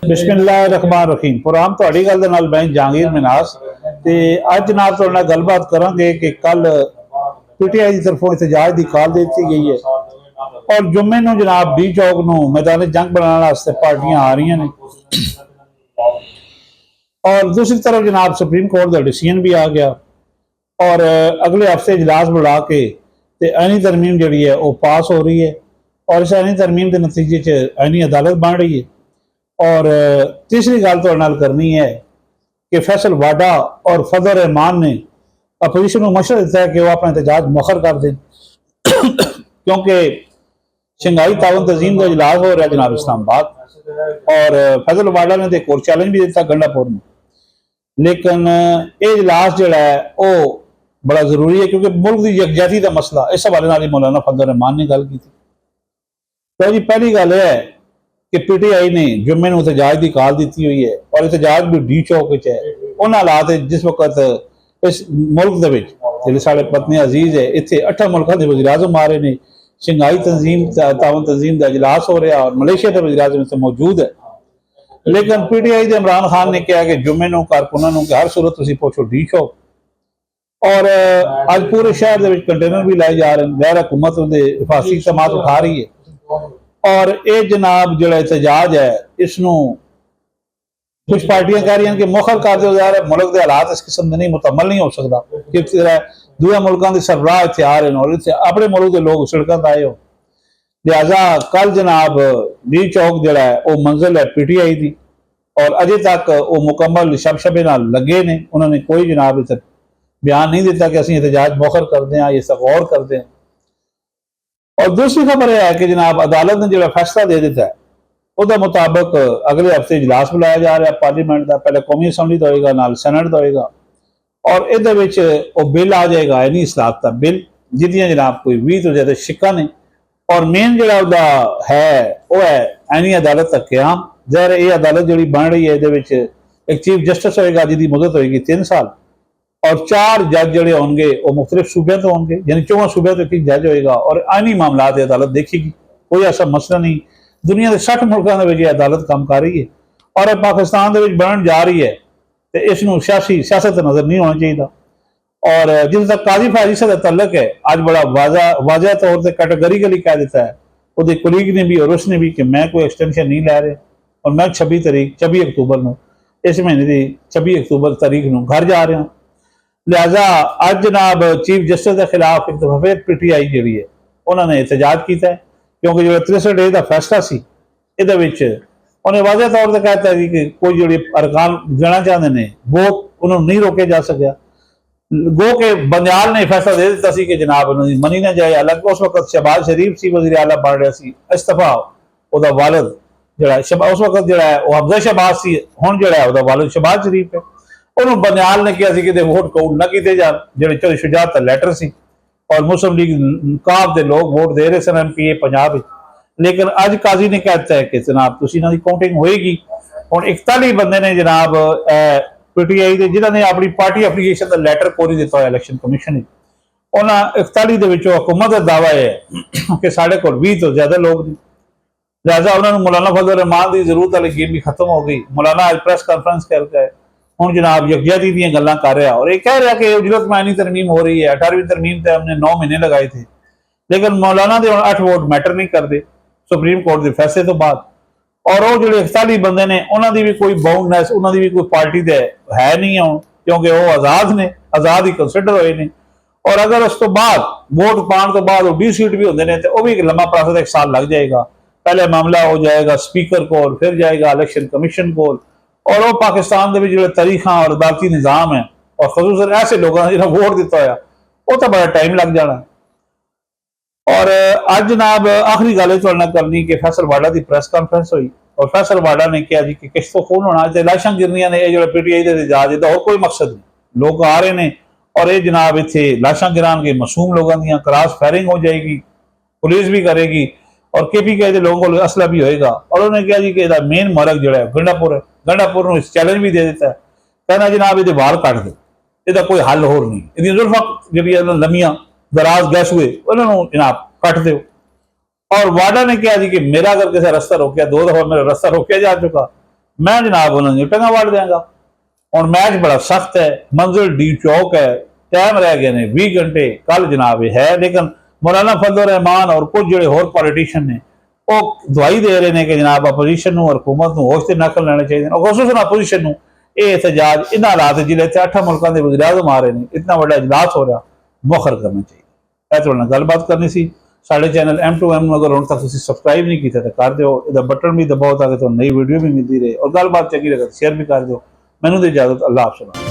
बिस्मिल्लाह रहमान रहीम। Programme ਤੁਹਾਡੀ ਗੱਲ ਦੇ ਨਾਲ ਮੈਂ ਜਹਾਂਗੀਰ ਮਿਨਾਸ ਤੇ ਅੱਜ ਜਨਾਬ ਤੁਹਾਡੇ ਨਾਲ ਗੱਲਬਾਤ ਕਰਾਂਗੇ ਕਿ ਕੱਲ ਪੀਟੀਆਈ ਦੀ ਤਰਫੋਂ ਇhtਜਾਜ ਦੀ ਕਾਲ ਦੇ ਦਿੱਤੀ ਗਈ ਹੈ और जुम्मे ਨੂੰ जनाब डी चौक ਨੂੰ मैदान जंग बनाने वास्ते पार्टियां आ रही ने और दूसरी तरफ जनाब सुप्रीम कोर्ट का डिसीजन भी आ गया और अगले हफ्ते इजलास बुला के आईनी तरमीम जी है वो पास हो रही है और इस आईनी तरमीम के नतीजे च आईनी अदालत बन रही है। और तीसरी गल तुहाडे नाल करनी है कि फैसल वाडा और फजल रहमान ने अपोजिशन को मशवरा दिता है कि वह अपना एहतजाज मुअख्खर कर दें क्योंकि शंघाई ताउन तंजीम का इजलास हो रहा है जनाब इस्लामाबाद और फजल वाडा ने तो एक और चैलेंज भी दिता गंडापुर में, लेकिन ये इजलास जोड़ा है वो बड़ा जरूरी है क्योंकि मुल्क की यकजहती का मसला इस हवाले नाल मौलाना फजल रहमान ने गल की थी। तो जी पहली गल यह है कि पीटीआई ने जुम्मे को एहतजाज की काल दी हुई है और एहतजाज भी डी चौक है। उन्होंने हालात जिस वक्त इस मुल्क के साढ़े पत्नी अजीज है इतने 8 मुल्कों के वज़ीर आज़म आ रहे हैं, शंघाई ताउन तंजीम का इजलास हो रहा और मलेशिया के वज़ीर आज़म से मौजूद है, लेकिन पीटीआई के इमरान खान ने कहा कि जुम्मे को कारकुनां कि हर सूरत तुसीं पहुंचो डी चौक। और अज पूरे शहर के कंटेनर भी लाए जा रहे हैं, गैर हुकूमत हिफाजती इक़दाम उठा रही है और ये जनाब जो एहतजाज है इसनों कुछ पार्टियां कह रही हैं कि मुअख्खर कर दो यार, मुल्क के हालात इस किस्म के नहीं मुकम्मल नहीं हो सकता कि दूसरे मुल्कों के सरबराह इतने आ रहे हैं और इतने अपने मुल्क के लोग सड़कों पर आए हो। लिहाजा कल जनाब डी चौक जो है वो मंजिल है पीटीआई की और अजे तक वो मुकम्मल शबशबे नाल लगे ने, उन्होंने कोई जनाब इतना बयान नहीं दिता कि असं एहतजाज मुअख्खर करते हैं या इसका गौर करते हैं। और दूसरी खबर यह है कि जनाब अदालत ने जो फैसला दे दिता है उसके मुताबिक अगले हफ्ते इजलास बुलाया जा रहा है पार्लीमेंट का, पहले कौमी असैम्बली का होएगा नाल सैनट का होएगा और ये बिल आ जाएगा यानी इस्लाहत का बिल जिदियां जनाब कोई 20 तो ज्यादा शिक्का ने और मेन जो है वो है आईनी अदालत का क्याम। ज़ाहिर ये अदालत जी बन रही है ये एक चीफ जस्टिस होएगा जिसकी मुदत होएगी 3 साल और 4 जज जोड़े होंगे वो मुख्तलिफ सूबे तो होंगे यानी 14 सूबे तो एक जज होएगा और आईनी मामला अदालत देखेगी। कोई ऐसा मसला नहीं, दुनिया के 60 मुल्कों में अदालत काम कर रही है और पाकिस्तान बनन जा रही है तो इसनों सियासत नज़र नहीं होना चाहिए। और जिस तक काजी फारिसा का तल्लक है आज बड़ा वाजह तौर पर कैटेगरीकली कह देता है वो कुलीग ने भी और उसने भी कि मैं कोई एक्सटेंशन नहीं लै रहे और मैं 26 अक्तूबर को इस महीने की 26 अक्तूबर तारीख को घर जा रहा हूँ। लिहाजा अज जनाब चीफ जस्टिस के खिलाफ एक दफा फिर पीटीआई जी है उन्होंने एहतजाज किया है क्योंकि जो 63 डे का फैसला सी उन्हें वाजह तौर पर कहता है कि कोई जो अरकान देना चाहते हैं वोट उन्होंने नहीं रोके जा सका। गो के बंदयाल ने फैसला दे दिता सी कि जनाब उन्होंने मनी ना जाए। हालांकि उस वक्त शहबाज शरीफ सी वज़ीर आला बन रहा सी, इस्तीफा वह वालद जो उस वक्त जो है वह हमजा शहबाज सी, हुण जो है वालद शहबाज शरीफ है। उन्होंने बंदयाल ने कहा कि वोट काउंट ना किए जान जो शुजात का लैटर सी और मुस्लिम लीग काफ के लोग वोट दे रहे सन MPA पंजाब, लेकिन अज काजी ने कहता है कि जनाब तुसीं इन्हां दी काउंटिंग होएगी। हुण 41 बंदे ने जनाब पीटीआई के जिन्होंने अपनी पार्टी एप्लीकेशन का लैटर कोरी दिता है इलैक्शन कमीशन ने, उन्होंने 41 के विचों हुकूमत का दावा है कि साढ़े को 20 तो ज्यादा लोग नहीं। लिहाजा उन्होंने मौलाना फजल रहमान की जरूरत वाली गेम भी खत्म हो गई। मौलाना अज प्रेस कॉन्फ्रेंस करके हुण जनाब यकजहती दी गल्लां कर रहा और ये कह रहा कि उजरत में आईनी तरमीम हो रही है। 18वीं तरमीम तो हमने 9 महीने लगाए थे, लेकिन मौलाना के 8 वोट मैटर नहीं करते सुप्रीम कोर्ट के फैसले तो बाद। और वो जो 41 बंदे ने उन्होंने भी कोई बाउंडनेस उन्होंने भी कोई पार्टी दे है नहीं हो क्योंकि वो आज़ाद ने, आज़ाद ही कंसिडर होए ने। और अगर उस तो बाद वोट पाने तो बाद डी सीट भी होंगे ने तो वह भी एक लंबा प्रोसेस 1 साल लग जाएगा। पहले मामला हो जाएगा स्पीकर को, फिर जाएगा इलैक्शन कमीशन को और वो पाकिस्तान के जो तरीखा और अदालती निज़ाम है और खसूसन ऐसे लोगों ने जो वोट दिता है वो तो बड़ा टाइम लग जाना। और अज जनाब आखिरी गल करनी कि फैसल वाडा की प्रेस कॉन्फ्रेंस हुई और फैसल वाडा ने कहा जी कि किस तो खून होना तो लाशां गिरनियां ने जो पीटीआई के एहतजाज इसका और कोई मकसद नहीं। लोग आ रहे हैं और ये जनाब इतने लाशां गिरानगे, मासूम लोगों दी क्रॉस फायरिंग हो जाएगी, पुलिस भी करेगी और KPK के लोगों को असला भी होएगा। और उन्होंने कहा जी कि मेन मरक जो है गंडापुर है, गंडापुर को चैलेंज भी दे दिता है, कहना जनाब ये वाल कट दो, इसका कोई हल होर नहीं, ये जुल्फा जी लम्मियां दराज गैस हुए उन्होंने जनाब कट दो। और वाडा ने कहा जी कि मेरा अगर किसी रास्ता रोकया 2 दफा मेरा रास्ता रोकया जा चुका मैं जनाब उन्होंने टंगा वाड़ देंगा। हुण मैच बड़ा सख्त है, मंजिल डी चौक है, टाइम रह गए ने 20 घंटे कल जनाब है। लेकिन मौलाना फजल रहमान और कुछ जो होर पॉलिटिशियन ने वो दवाई दे रहे हैं कि जनाब अपोजिशन नूं और हुकूमत नूं होश ते नकल लैणे चाहिए, और खसूसन अपोजिशन नूं ये एहतजाज इन हालात जिले 8 मुल्कों के वज़ीर आज़म आ रहे हैं, इतना वड्डा इजलास हो रहा, मुखर करना चाहिए। मैं तुहाडे नाल गलबात करनी सी। साडे चैनल M2M अगर हुण तक तुसीं सबसक्राइब नहीं किया तो कर दिओ, इहदा बटन भी दबाओ ताकि तुहानूं नई वीडियो भी मिलती रहे, और गलबात चंगी लगे शेयर भी कर दिओ। मैनूं दी इजाजत, अल्लाह हाफ़िज़।